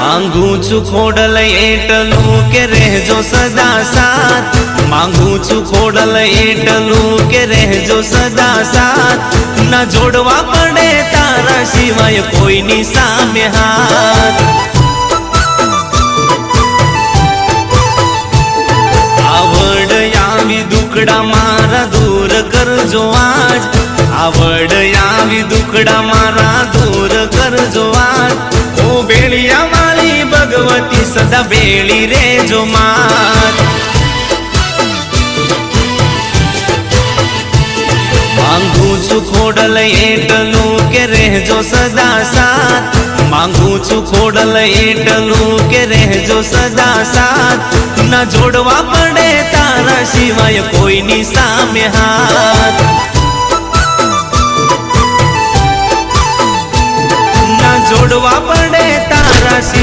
मांगू छू खोडल एटलू के रहजो सदा साथ। मांगू छू खोडल एटलू के रहजो सदा साथ। न जोड़वा पड़े तारा सिवाय कोई नी सामे हाथ। आवड यावी दुखड़ा मारा दूर करजो आज। आवड यावी दुखड़ा मारा दूर करजो आज। ओ बेलिया वाली भगवती सदा बेली रेजो मात। मांगू छू खोडल एटलू के रहजो सदा साथ। मांगू छू खोडल एटलू के रहजो सदा साथ। न जोड़वा पड़े तारा सिवाय कोई नी सामे हाथ। न जोड़वा पड़े तारा सिवाय